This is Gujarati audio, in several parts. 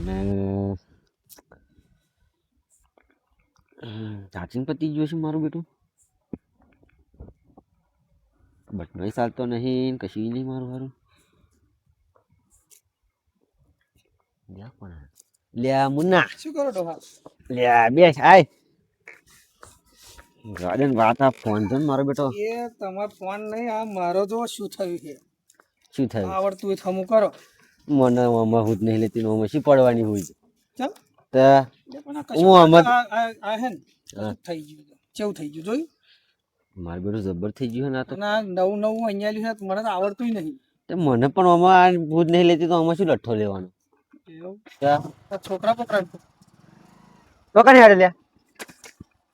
મને ચાર્જિંગ પતી ગયું છે મારું બેટું. બટનોય ચાલતો નહીં, કશું નહીં મારું હારું. લ્યા કોણ આ? લ્યા મુન્ના, શું કરો ડોહા? લ્યા બેસ આય. ગાર્ડન વાત આ ફોન તો મારો બેટો. એ તમારો ફોન નહીં, આ મારો જો શું થયું છે. શું થયું? આવડતું હોય થમું કરો. મને આમાં હું જ નહીં લેતી, આમાં શી પડવાની હોય છે. ચાલ તો પણ આ હું આમાં આ હે ને હા. થઈ ગયું કેવું થઈ ગયું જોયું? મારું બેટું જબર થઈ ગયું છે ને આ તો. અને આ નવું નવું અહીંયા લ્યું છે મને તો આવડતું નહીં. તે મને પણ આમાં હું જ નહીં લેતી તો આમાં શું લઠ્ઠો લેવાનો? એવું તો આ છોકરા પકડાય તો કને હેડે લ્યા.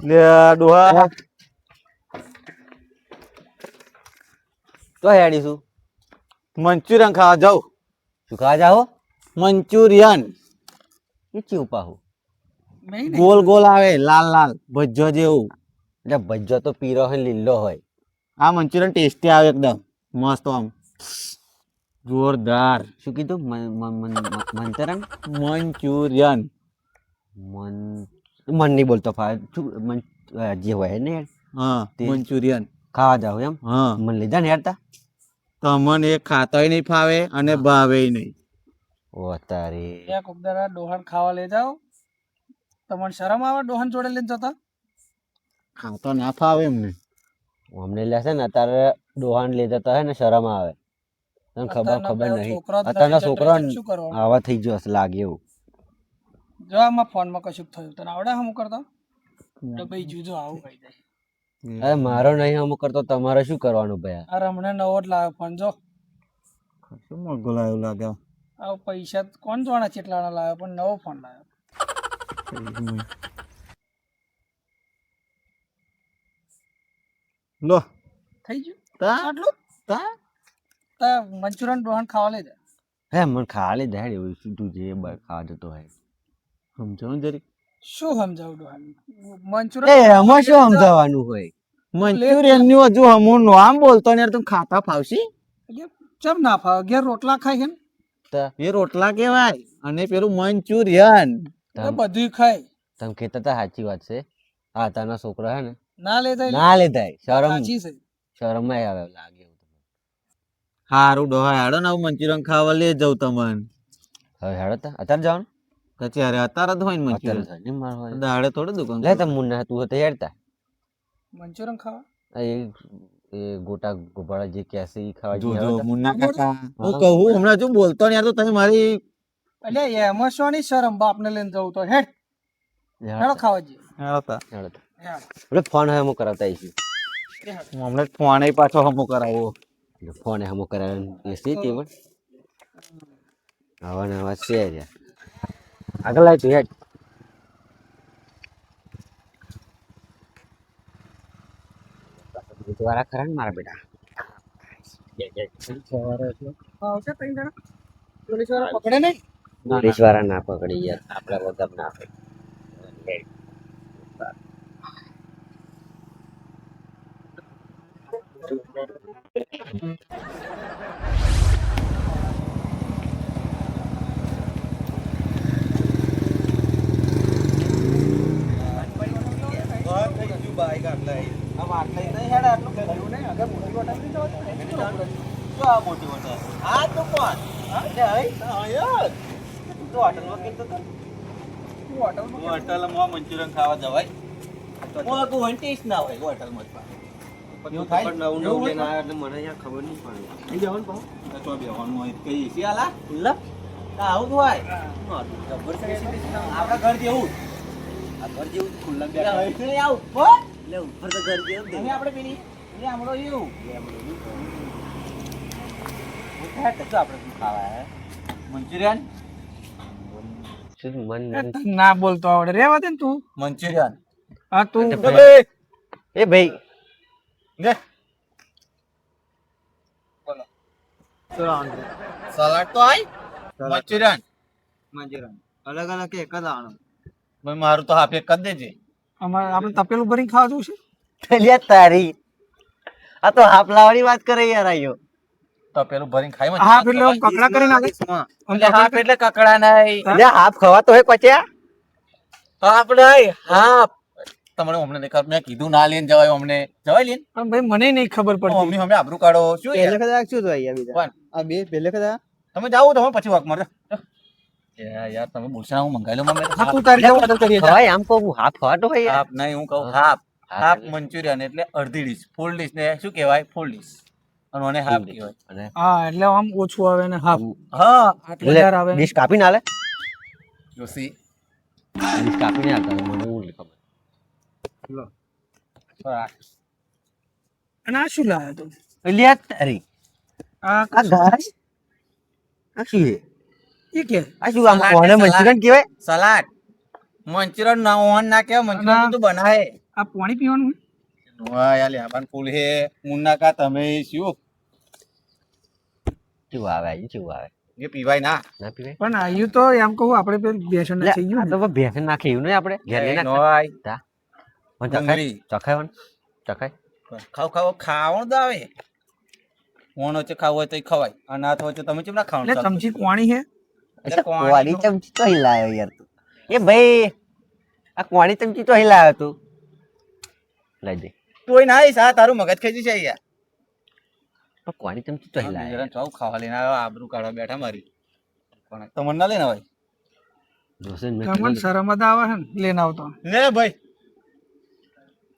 લે ડોહા તો હેડીશું. મંચુરિયન ખાવા જાઉં. શું ખાવા જાઓ? મંચુરિયન એ ચેવું પાહું? નહીં ગોલ ગોલ આવે, લાલ લાલ ભજ્જો જેવું. એટલે ભજ્જો તો પીરો હોય લીલો હોય. આ મંચુરિયન ટેસ્ટી આવે એકદમ મસ્ત, આમ જોરદાર. શું કીધું? મંચુરિયન? મંચુરિયન મન નહીં બોલતો જે હોય ને હા મંચુરિયન ખાવા જાવ એમ. હા. મને લીધા ને હેડતા. તમને એ ખાતોય નહીં ફાવે અને ભાવેય નહીં. ઓ તારી એક ઉગદારા ડોહાન ખાવા લઈ જાઓ. તમને શરમ આવે ડોહાન જોડે લઈને જતા? ખાતો ના ફાવે એમને. અમને લેશે ને અત્યારે ડોહાન લઈ જતા હોય ને શરમ આવે. તને ખબર નહીં. અત્યારના છોકરા શું કરવાનું? આવા થઈ ગયો હશે લાગે એવું. જો આમાં ફોનમાં કશું થયું તને આવડે હમ કરતા? ડબ્બઈ જુજો આવું કહી જાય. અરે મારો નહીં અમુક કરતો તમારે શું કરવાનું ભાઈ? આ રમણે નવો જ લાવ્યો ફોન જો. શું મોંઘો લાવ્યો લાગે. આ પૈસા કોણ જોવાના કેટલાના લાવ્યો પણ નવો ફોન લાવ્યો. લો થઈ ગયું તા આટલું? તા તો મંચુરિયન ડોહાન ખાવા લઈ જાય. હે મને ખાવા લઈ જાય એવું શું તું જે ખાવા જતો હોય. સમજાવું જરી. શું સમજાવું ડોહાન? એ મંચુરિયન એમાં શું સમજાવવાનું હોય? મંચુરિયન ની હજુ હમું આમ બોલતો ને યાર, તું ખાતા ફાવશી? ચમ ના ફાવે? ઘેર રોટલા ખાય છે ને તો એ રોટલા કેવાય અને પેલું મંચુરિયન. એ બધું ખાય. તમે કહેતા હતા સાચી વાત છે. હા તારના છોકરા હે ને ના લઈ જાય ના લેતા શરમ સાચી છે. શરમ આવે લાગે એવું. હારું ડોહા હેડો ને આવું મંચુરિયન ખાવા લઈ જાઉં તમને. હવે હેડો તા અત્યારે જવાનું. ત્યારે અત્યારે જ હોય ને અત્યારે મંચુરિયન. થાય નહીં મારવાનું. દાડે થોડું દુકાન. લે તમે મુન્ના તું હતો હેડતા. મંચુરિયન ખાવા એ ગોટા ગોપાળા જે કહેશે એ ખાવા જો જઈએ જો હવે તો. મુન્ના કાકા હું કહું હમણાં જો બોલતો ને યાર તો તમે મારી એટલે એમાં શું ની શરમ બાપને લઈને જવું તો હેડ હેડો હેડો ખાવા જઈએ. હતા. હેડો તા. હેડ. એટલે ફોન હવે અમુક કરાવતા આવીશું. હેડ. હું હમણાં ફોન પાછો હમો કરાવો. ફોન અમુક કરાવીને બેસી હતી પણ આવા ને આવા છે રહ્યા. આગળ લાય તું હેડ. વાળા ખરા ને મારા બેટા. આવશે ત્રણ જણા પોલીસ વાળા પકડે નહીં? પોલીસ વાળા ના પકડી યાર આપડા વગર ના પકડી. હોટલમાં મંચુરિયન ખાવા જવાય. એવું થાય નવું નવું લઈને આવ્યો એટલે મને યાર ખબર નહીં પડી. આપડા ઘર જેવું આ ઘર જેવું ખુલ્લા બેઠા એટલે ઉપર તો ઘર જેવું જ આપણે પેલી એ આમળો એવું આપણે શું ખાવા હે મંચુરિયન શું મન ના બોલતો આવડે રેવા દે ને તું. મંચુરિયન હા તું એ ભાઈ લે સલાડ તો આય મંચુરિયન અલગ અલગ એક જ આવવાનું. ભાઈ મારું તો હાફ એક કરી દેજે. અમારે આપણે તપેલું ભરીને ખાવા જવું છે. લ્યા તારી આ તો હાપલાવાળી વાત કરે યાર આયો. તપેલું ભરીને ખાઈ હા એટલે આમ કકડા કરીને આવે આમ હાફ એટલે કકડા નહીં એટલે હાફ ખવાતો હોય પછી હાફ નહીં હાફ તમને અમને નહીં ખબર મેં કીધું ના લઈને જવાય અમને જવાય લઈને પણ ભાઈ મને નહીં ખબર પડતી મમ્મી અમે આબરૂ કાઢો શું યાર? પહેલે કદા શું તો અહીંયા બીજા કોણ? આ બે પહેલે કદા તમે જાઓ તમે પછી વાક મારે યાર તમે બોલશો ના, હું મંગાવી લઉં મમ્મી હા તું તારી જાવ ઓર્ડર કરીએ જા. ખવાય આમ કહું હાફ ખવાતો હોય યાર. હાફ નહીં હું કહું હાફ હાફ મંચુરિયન એટલે અડધી ડીશ ફૂલ ડીશ ને શું કહેવાય ફૂલ ડીશ અને મને હાફ કહેવાય અને હા એટલે આમ ઓછું આવે ને હાફ હા એટલે વધારે આવે ડીશ કાપીને આલે જોશી ડીશ કાપીને આલતા મને હું નહીં ખબર અને આ શું લાવ્યો તું એટલે આ તારી આ આ ઘાસ આ શું છે? એ કે આ શું આમ સલાડ કોને છે, મંચુરિયન કહેવાય સલાડ મંચુરિયન ના ઓન ના કહેવાય મંચુરિયન તો બનાવે આ પાણી પીવાનું વાહ યાર લેબાન ફૂલ હે મુન્ના કા તમે શું શું આવે અહીં શું આવે એ પીવાય ના ના પીવાય પણ આવ્યું તો એમ કહું આપણે પેલું બેસન એટલે થઈ આ ગયું તો ભેંસ નાખે એવું નહીં આપણે ઘેર લઈ નાખતા. નોય તા. પણ ચખાય ડુંગળી. ચખાય વન? ચખાય ખાવ ખાવ ખાવાનું તો આવે ઓણ વચ્ચે ખાવું હોય તો ખવાય અને આ હોય તો તમે કેમ ના એટલે ખાવાનું ચમચી કોણી છે એટલે કોણી કોણી ચમચી તો અહીં લાવ્યો યાર તું એ ભાઈ આ કોણી ચમચી તો અહીં લાવ્યો તું લઈ દે તોય ના આવીશ, આ તારું મગજ ખેંચી છે યાર પણ કોણી ચમચી તો અહીં લાવ્યો ચાવ ખાવા લઈને આવ્યો આબરૂ કાઢવા બેઠા મારી પણ તમને ના લઈને હોય દોસ્ત મેં તમને કીધું શરમ જ આવે છે ને લઈને આવતો લે ભાઈ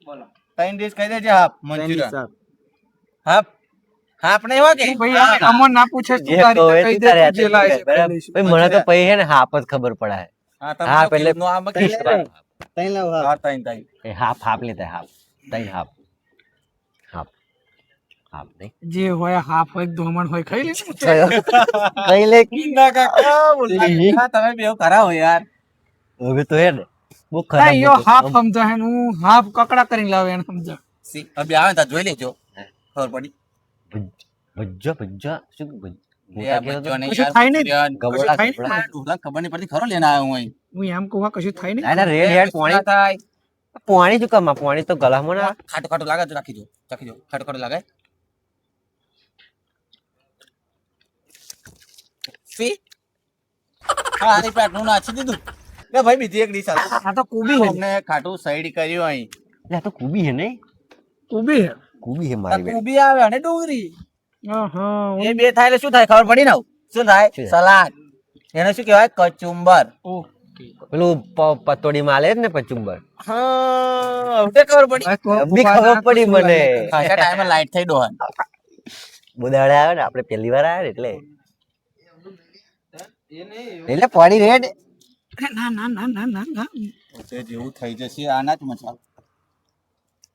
બોલો 3 ડીશ કહી દેજે હાફ મંચુરિયન હાફ હાફ નહીં હોય કે ભાઈ અમન ના પૂછે તું જે તારી કહો એ રીતે કહી તું તારે દે તું જે લાવે છે બરાબર. લઈશું. ભાઈ મને તો પછી હે ને હાફ જ ખબર પડે હા હા, પેલે નો આમ કહી લે તઈ લાવ હા હા તઈ તઈ એ હાફ હાફ લેતા હાફ ત્રણ હાફ હાફ હાફ નહીં જે હોય હાફ હોય ધોમણ હોય ખાઈ લે કઈ લે ના કાકા બોલ તમે બેવ કરાવો યાર હવે તો હે ને બહુ હા ખરાબ યો હતો. હાફ સમજા હે હું હાફ કકડા કરીને લાવે એને સમજા સી હવે આવે ને તો જોઈ લેજો ખબર પડી ભજ્જો ભજ્જો શું ભજ- યાર મોટા બચ્ચો નહીં કશું યાર થાય નહીં. મંચુરિયન. ગબડા થાય ને? ગબડા. ઢોકળા ખબર નહીં પડતી ખરો લઈને આવ્યો હું અહીં હું એમ કહું આ કશું થાય ના, નહીં ના, રેડ હેડ પોણી થાય પોણી શું કામ પોણી તો ગલામાં ના ખાટું ખાટું લાગે તો રાખી દો ચાખી દો ખાટું ખાટું લાગે સી હા આની પેટનું નાખી દીધું લે ભાઈ બીજી એક ડીશ આલો આ તો કુબી હે અમને ખાટું સાઈડ કર્યું અહીં એટલે આ તો કુબી હે નહીં કુબી હે કુબી હે આ મારી બેન કુબી આવે અને ડુંગળી હા એ બે થાય એટલે શું થાય ખબર પડી ને શું થાય શું થાય? સલાડ એને શું કહેવાય કચુંબર પેલું પતોડી માં આલે ને પચુંબર હા હવે ખબર પડી બી ખબર પડી મને ખાસા ટાઈમે લાઈટ થઈ ડોહન બોદાડે આવે ને આપણે પહેલી વાર આવે ને એટલે પાણી રેડ ના ના ના ના ના ના તે જેવું થઈ જશે આના જ મસાલો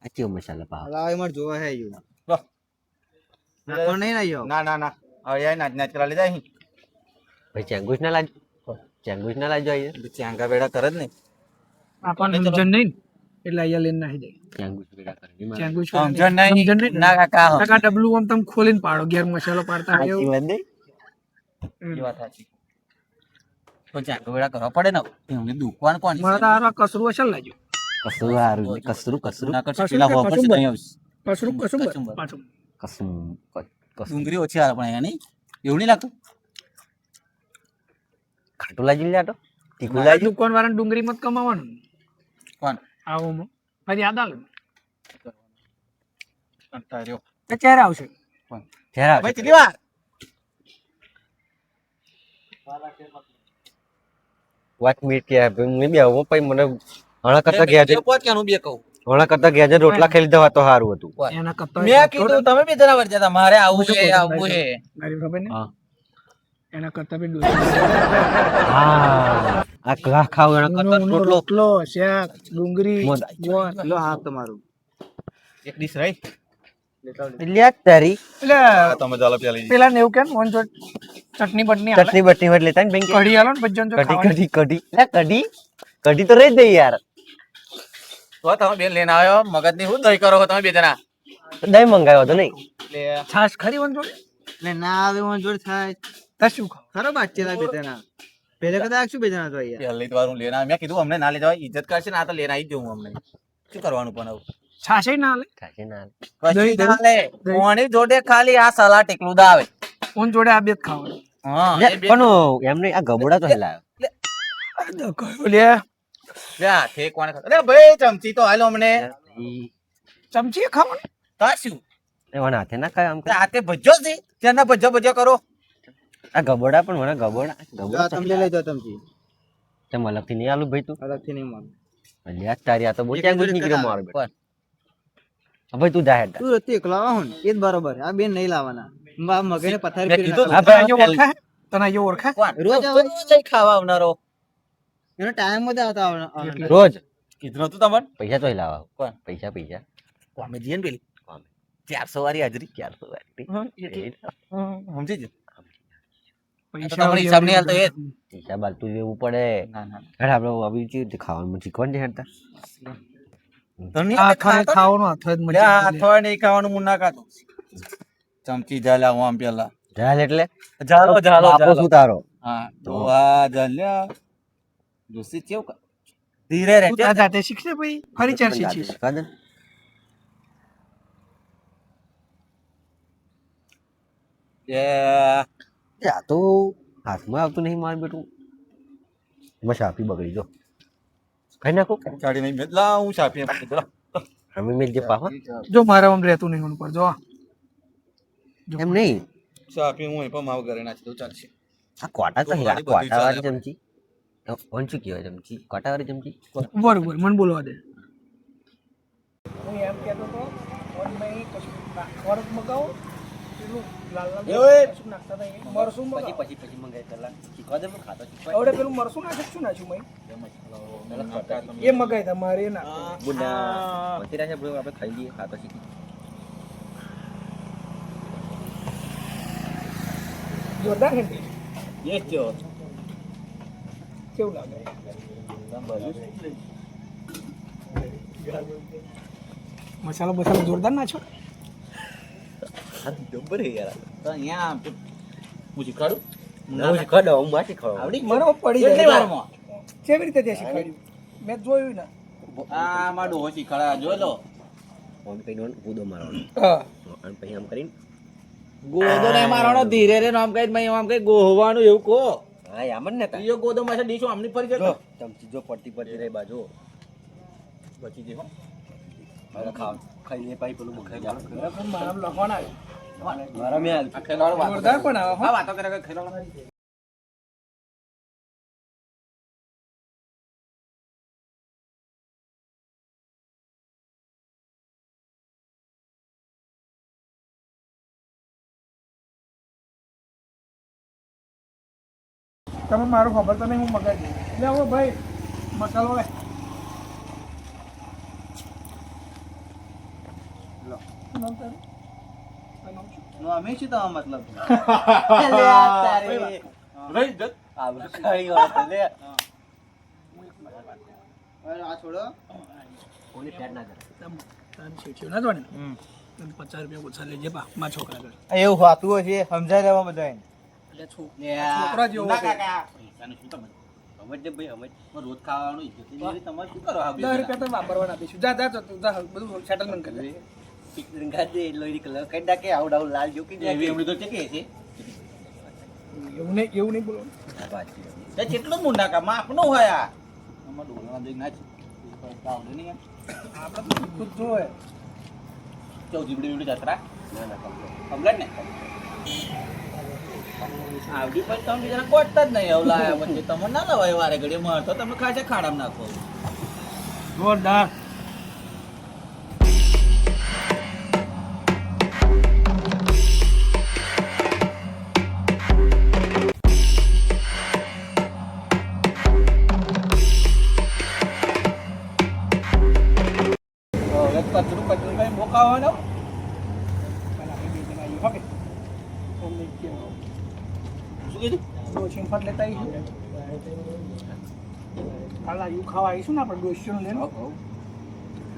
આ કેવો મસાલા પાવ લાવ માર જોવા હે યુ લો. નાખો નહીં ના યો ના ના ના હવે આ નાચ નાચ કરા લીધા અહીં ભાઈ ચેંગુસ ના લાજ ચેંગુસ ના લાજો અહીંયા ચાંગા બેડા કરે જ નહીં આપણને સમજણ નહીં ને, એટલે અહીંયા લઈને નાખી દે ચેંગુસ ભેગા કરીને મારે. ચેંગું છું સમજણ નહીં સમજણ નહીં ને? ના કાકા કાકા ડબલું આમ તમે ખોલીને પાડો ઘેર મસાલો પાડતા હોય સાચી એવું. વાત નહીં? એ વાત સાચી પણ ચાંગા બેડા કરવા પડે ને એમની દુકાન કોણ મને તો આ કસરું અસર લાગ્યું કસરું હારું નહીં. કસરું કસરું ના કરશું કસું પેલા કે હોફર છે કચુંબર? નહીં આવશે કસરું કસું કચુંબર. પાછું કસું કસું ડુંગળી ઓછી આવે પણ અહીંયા નહીં એવું નહીં લાગતું ખાટું લાજી લે આટો તીખું લાજી દુકાન વાળાને ડુંગળી મત કમાવાનું કોણ આવું ફરી યાદ આવે કંટાળ્યો તો ક્યારે આવશે જરા ભાઈ કેટલી વાર વાત મિનિટ કે મેં બી આવું પછી મને હણા કરતા ગયા છે પોત ક્યાંનું બે કહું હણા કરતા ગયા છે રોટલા ખાઈ લીધા હોત તો સારું હતું એના કરતા મેં કીધું તમે બે જણા વચ્ચે હતા મારે આવું છે આવું છે મારી ખબર ને હા એના કરતા બી ડુંગળી હા આ ઘા ખાવ એના કરતા ઊનો રોટલો રોટલો શાક ડુંગળી મોદા. ગોળ. લો હાફ તમારું એક ડીશ રહી એટલે આ તારી એટલે તમે ચાલો પેલી પેલા ને એવું કે ને ઓન જો ચટણી બટની આલે. ચટણી બટની હોય લેતા ને બેન કઢી આલો ને ભજન જો કઢી ખાવાની. કઢી કઢી કઢી કઢી તો રહી જ દઈ યાર તો તમે બેન લઈને આવ્યો મગજ ની શું દહીં કરો છો તમે બે જણા દહીં મંગાવ્યો તો નહીં છાશ ખરી ઓન જોડે એટલે ના આવે હું જોડ થાય તો શું ખાવ ખરો બાચેલા બે જણા પહેલે કદા શું બે જણા તો અહીંયા પહેલી વાર હું લઈને આવ્યો મેં કીધું અમને ના લઈ જવાય ઇજ્જત કરશે ને આ તો લઈને આવી જ જવું અમને શું કરવાનું પણ આવું છાશે ના આલે ખાશે ના કશું દહીં, ના લે દહીં. કોની જોડે ખાલી આ સલાડ એકલું જ આવે ફોન જોડે આ બે જ ખાવાનું હા લે, એ બે પણ એમ નહીં, આ ગબોડા તો હેલાયો. કયો લે જા ઠેક કોને ખાતો? અરે ભાઈ ચમચી તો હાલો અમને ઈ- ચમચી ખાવાનું તા શું એવાના હાથે ના ખાય આમ તો. હાથે ભજ્જો છે ત્યાંના ભજ્જો કરો આ ગબોડા પણ મને ગબોડા જા તમે લઈ જાઓ તમથી તેમ અલગથી નહીં આલું ભાઈ તું. અલગથી નહીં મળે અલ્યા તારી આ તો બહુ એક ત્યાં જોડે નીકળ્યો કરાવે. મારો બેટો. હા ભાઈ તું જા હેડ. તું હતી એકલા આવો ને એ જ બરોબર આ બેન નહીં લાવવાના મગજને પથારી મેં ફેરી કીધું નાખો. હા તને ભાઈ, ઓળખાય તને અહીંયા ઓળખાય કોણ રોજ આવે? રોજ ખાવા આવનારો એનો ટાઈમ જ આવતા આવવાનો. રોજ કીધું હતું તમને પૈસા તો હિલાવા. કોણ? પૈસા પૈસા કોમેડિયન પેલી કોમે. 400 વાળી હાજરી 400 વાળી. સમજી જ પૈસા તમારો હિસાબ નહીં હાલતો એ જ. પૈસા બાલતું લેવું પડે. ના ના હેડ આપણે આવી રીતે ખાવાનું શીખવાનું છે હેડતા. આ ખાવાનું હાથ જ મજા આવે. હાથવા નહીં ખાવાનું હું ના ખાતો ચમચી ઝાલા હું આમ પેલા જાલ એટલે ઝાલો ઝાલો બાપો શું તારો? હા તો આ ઝાલ્યા દોસ્તી કેવું ધીરે રે તું તારા જાતે શીખશે ભાઈ ફરી ચાર શીખીશ શીખવા દે ને. એ આ તો હાથમાં આવતું નહીં મારું બેટું. બસ આપી બગડી જો ખાઈ નાખો. ગાડી નહીં મેલા હું છાપી અમે મેલ જે પાવા જો મારા આમ રહેતું નહીં ઓન પર જો એમ નહીં. છાપી હું પણ માવ ઘરે નાખી દઉં ચાલશે આ કોટા તો યાર, કોટાવાળી ચમચી. કોણ શું કહેવાય ચમચી? કોટાવાળી ચમચી. બરોબર મને બોલવા દે હું એમ કહેતો તો ઓનલાઈન કશું નાખવાનું મગાવો પેલું લાલ લાલ કશું નાખતા હતા એ મરસું મગાવો પછી મંગાઈ પેલા શીખવા દે, ખાતો શીખવા. આવડે પેલું મરસું નાખે શું નાખ્યું મેં એ મગાઈ તા મારે ના બુડા પછી રાખે બ્રો, આપણે ખાઈ લઈએ, ખાતો શીખી. જોરદાર હે ને? એ કયો કેવું લાગે મસાલો બસાલો જોરદાર નાખ્યો જબ્બર હે યાર. તો અહીંયા હું શીખવાડું હું શીખવાડો, હું માં શીખવાડો. આવડી મને પડી કેટલી જાય વારમાં કેવી રીતે તે શીખવાડ્યું મેં જોયું ને આ માં ડોહો શીખવાડા જોઈ લો આમ કઈ દોન કૂદો મારવાનો. હા અને પછી આમ કરીને ગોદો નહીં મારવાનો ધીરે રે આમ કઈ મેં આમ કઈ ગોહવાનું એવું કહો હા આમ જ ને તાર. ઈયો ગોદો માં ડીશો આમની ફરી જતો ચમચી જો પડતી રહી બાજુ બચી જઈ હો હવે ખાઈ લે પછી પેલું મખાઈ જાવ. પણ મારા લખવાના મારા મેં હાલ. આ ખેલાડો વાતો જોરદાર પણ આવે હા વાતો કરે કે ખેલાડો તમે મારું ખબર તો નહીં હું મગાઈ દઉં એટલે હવે ભાઈ મસાલો હોય નામ તારું? આ નામ શું? અમે શું તમારો મતલબ રહી જત આવું ખાઈ ગયો લે. આ છોડો કોની પેટ ના કરે. તાન શેઠિયો ના જોડે તને 50 રૂપિયા ઓછા લેજે બા મારા છોકરા ઘરે એવું હોતું હોય છે સમજાય લેવા બધા એટલે છોકરા જેવો ના છે. કાકા પૈસાનું શું તમે સમજ ને ભાઈ સમજ. રોજ ખાવાનું ઇજ્જત ની તમારે શું કરો આ 10 રૂપિયા તો વાપરવાના આપીશું જા જા જા બધું સેટલમેન્ટ કરી દે ગાજે લોહી કલર કઈ નાખે આઉટ આઉટ લાલ જોકી દે. એવી એમડી તો છે કે છે એવું નહીં બોલો તે કેટલું મુંડા કા માં આપનો હોય આ અમાર ડોલા દેખ ના છે આવડે નહીં એમ આપણે તો ખુદ જોવે ચૌ જીબડી બીબડી જતરા ના ના કમ્પ્લીટ. કમ્પ્લેટ ને આવડી પછી તમે બીજાને કોટતા જ નહીં એવું લાયા પછી તમે ના લવાય વારે ઘડીએ મળતો તમે ખાશે ખાડામાં નાખો જોરદાર હવે કચરું કઈ મોકાવાનો પેલા આપણે બે જણા આવ્યું હવે અમને કેવું શું કીધું ડોશીને ફટ લેતા આવીશું હાલ આવ્યું ખાવા આવીશું ને આપણે ડોશીઓને લઈને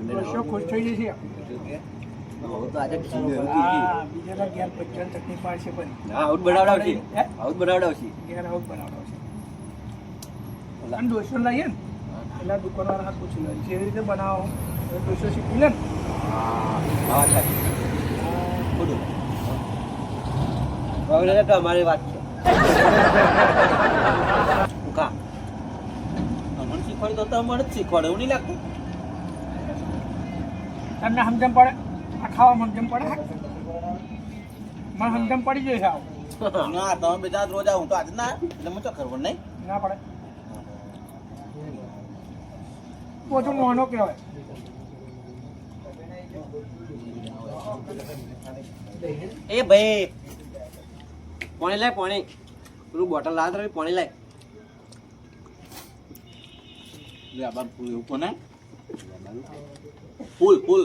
ડોશીઓ ખુશ થઈ જશે હવે તો આજે હા બીજાના ઘેર પચાસ ચટણી પાડશે પણ આઉટ બનાવડાવશે. હે? આઉટ બનાવડાવશે. ઘેર આવું બનાવડાવશે અને ડોશીઓ લઈએ ને એટલે દુકાનવાળા હાથ પૂછી લે જેવી રીતે બનાવો ડોશીઓ શીખી લે ને હા વાત સાચી. ખોટું. હવે તો અમારી વાત છે કા અમને શીખવાડી દો તો અમને જ શીખવાડે એવું નહીં લાગતું તમને સમજણ પડે આ ખાવા સમજણ પડે મને સમજણ પડી જાય છે આવું ના તમે બધા રોજ આવું તો આજે ના એટલે મને તો ખબર નહીં ના પડે બધું મોનો કહેવાય એ ભાઈ પાણી લાય પાણી પેલું બોટલ લાવ તો પાણી લાય લેબાન ફૂલ એવું કોને ફૂલ ફૂલ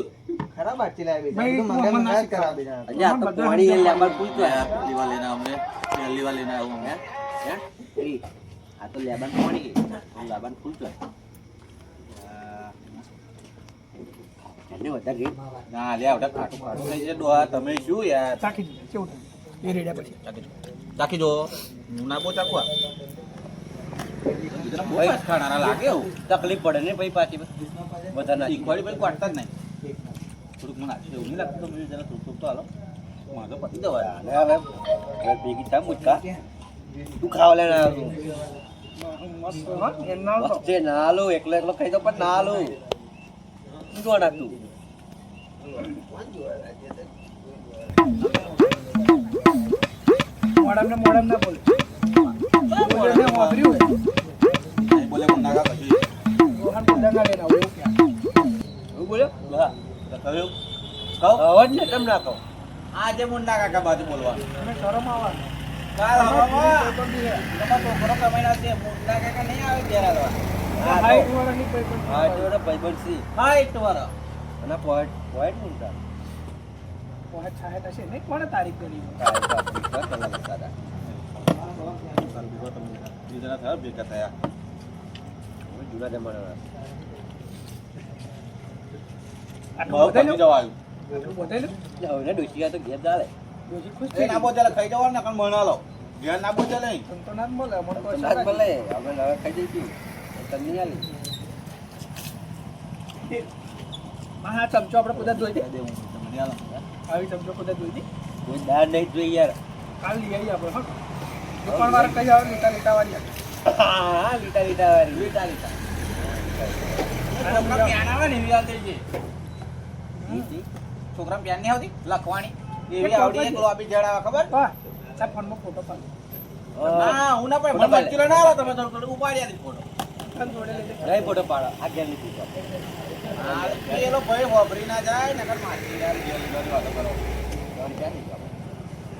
ખરાબ બાચી લાવી ભાઈ, બીજા તું અમને ના કરા બીજા અલ્યા આ તો પાણી એ લેબર ફૂલ તો પહેલી વાર લઈને અમને પહેલી વાર લઈને આવું અમે હે એ આ તો લેબર પાણી લેબર ફૂલ તો એને વધારે ગઈ ના લે આવડા ખાટું ખાટું થઈ છે ડોહા તમે શું યાર ચાખી દીધું કેવું થાય એ રેડ્યા પછી ચાખી જો હું ના બહુ ચાખવા બહુ ખાનારા લાગે એવું તકલીફ પડે ને ભાઈ પાછી વધારે ના શીખવાડી ભાઈ વાટતા જ નહીં થોડુંક મને આખી એવું નહીં લાગતું તમે જરા થોડુંક તો હાલો મારે તો પતી દવા અને હવે ઘર ભેગી થાય મુચકા તું ખાવા લઈને આવ્યો મસ્ત હા એના તો વચ્ચે ના લો એકલો એકલો ખાઈ દો પણ ના લો શું જોવા નાખતું મોડમ ના બોલે બોલે ને વાપર્યું હોય નહીં બોલે મને નાગા પછી રોહન બોલ્યા ના લેના એવું ક્યાં એવું બોલ્યો હા તો કહ્યું અવાજ ને કેમ ના કહો આજે મુંડા કાકા બાજુ બોલવાનું મને શરમ આવે કાલ હવામાં તમારો છોકરો કમાઈને આવશે મુંડા કાકા નહીં આવે ઘેર હાલવા હાઈટ વાળાની કોઈ પણ હા જોડે ભાઈબંધ સી હાઈટ વાળા અને પોઈન્ટ પોઈન્ટ નહીં તાર વાહ છાયા હશે નહીં કોણે તારીખ કરી બીજા થયા ભેગા થયા જૂના જમાના આટલું બહુ બતાવી પતી લો જવાયું આટલું બતાવી લો હવે ડોશિયા તો ઘેર ચાલે ડોશી ખુશ એ થઈ ના બોલે ખાઈ જવાનું ને પણ મણા લો ઘેર ના બોલે નહીં તમ તો ના જ બોલે મને તો ના જ અસર ભલે આપણે હવે ખાઈ જઈશું તને નહીં આલી હા ચમચો આપણે પોતા ધોઈ દે દેવું તમને આલો આવી ચમચો પોતા ધોઈ દે કોઈ દાળ નહીં જોઈ યાર કાલ લઈ આવીએ આપણે હા દુકાન વાળા કઈ આવે લીટા વાળી હા લીટા લીટા વાળી લીટા લીટા અને હમણાં પ્યાન આવે ને એવી આવતી છે છોકરાને પ્યાન નહીં આવતી લખવાની એવી આવડી એક લોબી જડાવે ખબર હા તાર ફોનમાં ફોટો પાડ ના હું ના પડે મને મંચુરિયન ના આલો તમે થોડું થોડું ઉપાડી આલી ફોટો તને જોડે લઈ લે નહીં ફોટો પાડો આ ઘેર લીધી તો હા પેલો ભાઈ વાપરી ના જાય નકર માછી યાર ઘેર ઘેર વાતો કરો ત્રણ ક્યાં નહીં જાવ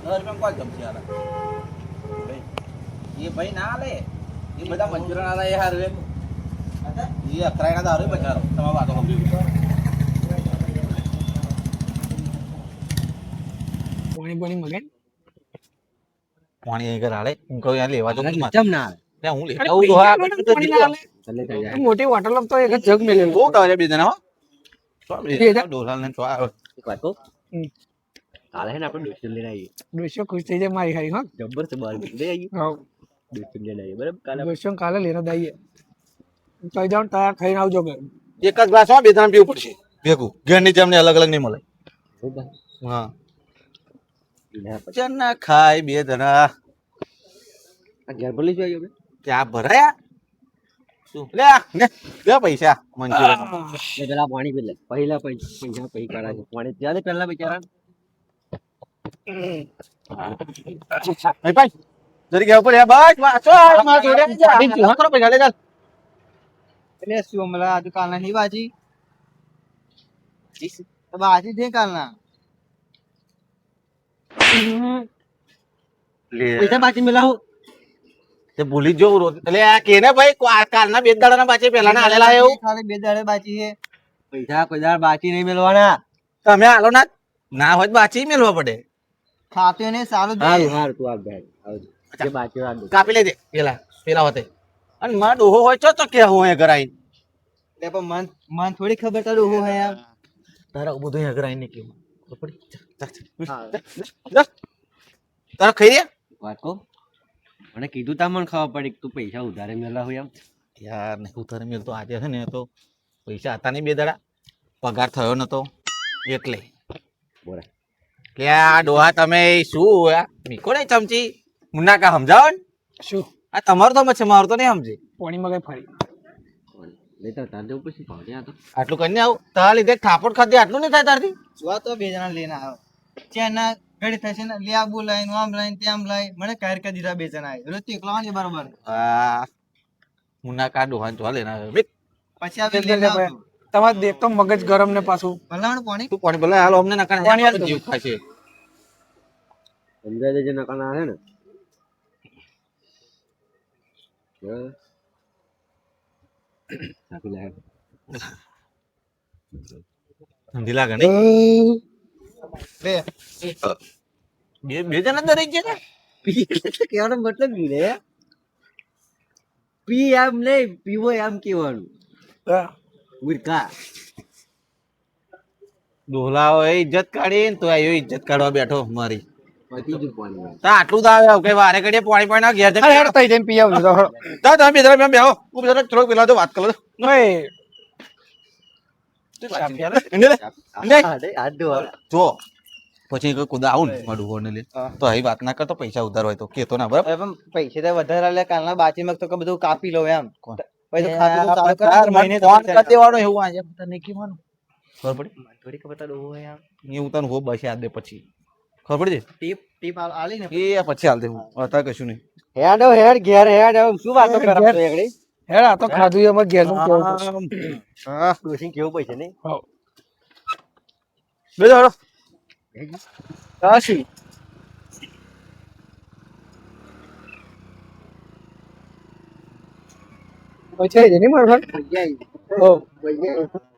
10 રૂપિયા કોઈ જમશે આલા એ ભાઈ ના આલે એ બધા મંચુરિયન આલા એ હારું એમ એ અકરાઈ ના દારૂ બચારો તમારે વાતો સમજી પાણી પાણી મગાઈ પાણી અહીં ઘર આલે હું કહું યાર લેવા તો ચમ ના આવે હું અરે પૈસા વાળાને પાણી ના આલે. ચાલે જાય મોટી બોટલ તો એક જ જગ મેલેલું બહુ તારે બીજાના હો બીજા? ડોલાલ ને તો આવે એક વાત કહું હમ. કાલે હે ને આપણે ડોશી લઈને આવીએ ડોશીઓ ખુશ થઈ જાય મારી હારી હા જબ્બર છે બહાર લઈ આવીએ હા ડોશી લઈને આવીએ બરાબર કાલે ડોશીઓ કાલે લેરા દઈએ કહી જાઉં તૈયાર ખાઈને આવજો ઘર એક જ ગ્લાસ માં બે ત્રણ પીવું પડશે ભેગું ઘેરની જેમ અલગ અલગ નહીં મળે હું બા હા ના પછી ના ખાય બે જણા આ ઘેર ભલી જોઈએ હવે ત્યાં ભરાયા શું લે ને દે પૈસા મંચુરિયન એ પેલા પાણી પી લે પહેલા પૈસા પૈ કરા છે પાણી ત્યાં દે પહેલા બિચારા ભાઈ ભાઈ જરી ગયા ઉપર બસ વાચો માં જોડે હા કરો પૈસા લે ચાલ એટલે શું હમણાં આજુ કાલના નહીં બાજી તો બાજી છે કાલના લે પૈસા બાકી મેલાવું તે ભૂલી જો રોજ એટલે આ કેને ભાઈ કાલના બે દાડાના પાછે પહેલા ના આલેલા એવું ખાલી બે દાડે બાજી છે પૈસા કોઈ દાડ બાકી નહીં મેળવાના તમે આલો ના ના હોય તો બાચી મેલવા પડે ખાતું એને સારું જ હારું હારું તું આપ ભાઈ આવજો જે બાકી રાખ દે કાપી લેજે પેલા હોતે અને માં ડોહો હોય તો કે હું એ કરાઈ એટલે પણ મન થોડી ખબર તારું હું હે યાર તારા બધું એ કરાઈ ને કેવું હા. તારા ખાઈ રે વાત કહું મને કીધું તા મને ખબર પડી કે તું પૈસા ઉધારે મેલા હોય એમ યાર ને ઉતારે મેલ તો આજે છે ને તો પૈસા હતા નહીં બે દાડા પગાર થયો નતો એટલે બોલે કે આ ડોહા તમે શું મીકો નહીં ચમચી મુન્ના કા સમજાવો ને શું આ તમારું તો છે મારું તો નહીં સમજે પાણીમાં કઈ ફરી લેતા તાર જવું પછી ભાવને આ તો આટલું કરીને આવું તારા લીધે થાપડ ખાધી આટલું નહીં થાય તારથી સુવા તો બે જણા લઈને આવ્યો ત્યાં ના ઘડી થશે ને લે આબુ લાઈન આમ લાઈન તેમ લાઈન મને કાયર કરી દીધા બે જણા રોજ તો એકલા ને બરોબર આ મુન્ના કા ડોહા તો લેના આવે પછી આવે લઈને આવજો તમારે દેખ તો મગજ ગરમ ને પાછું ભલામણ પાણી તું પાણી ભલે હાલ અમને નકા પાણી હાલ જીવ ખાય છે સમજાય છે નકાના આવે ને આપી લે સમજી લાગે ને બે બે જણા અંદર રહી ગયા કહેવાનો મતલબ ઈ રે પી એમ નહીં પીવો એમ કહેવાનું મૂર્ખા ડોહલાઓ એ ઇજ્જત કાઢી ને તો આયો ઇજ્જત કાઢવા બેઠો મારી પતી જ પાણી તો આટલું તો આવે કે વારે ઘડીએ પાણી પાણી ઘેર જઈને હેડ થઈ જઈને પી આવજો તો તા તમે બે જણા બેહો હું જરા થોડોક પેલા તો વાત કરો જો પછી કોઈ કુદા આવું ને મારું ઘોર ને લે તો અહીં વાત ના કરતો પૈસા ઉધાર હોય તો કેતો ના બરાબર હવે પૈસા તો વધારે લે કાલના બાચી માં તો બધું કાપી લો એમ કોણ? પછી તો ખાતું તો ચાલુ કરે તાર તો મહિને મહિને ફોન કરી દેવાનો એવું આજે તને કીવાનું ખબર પડી થોડી ખબર તો ડોહો એમ એવું તને હો બસ યાદ દે પછી ખબર પડી જાય ટીપ ટીપ આલી ને એ પછી હાલ દે હું અત્યારે કશું નહીં હેડ હેડ ઘેર હેડ શું વાતો કરે કરો એકડી હેડ આ તો ખાધું એમાં ઘેરનું કેવું હા ડોશી કેવું પૈસા નહીં બે જાડો કાશી પછી જઈને મારા પૈસા ઓ પૈસા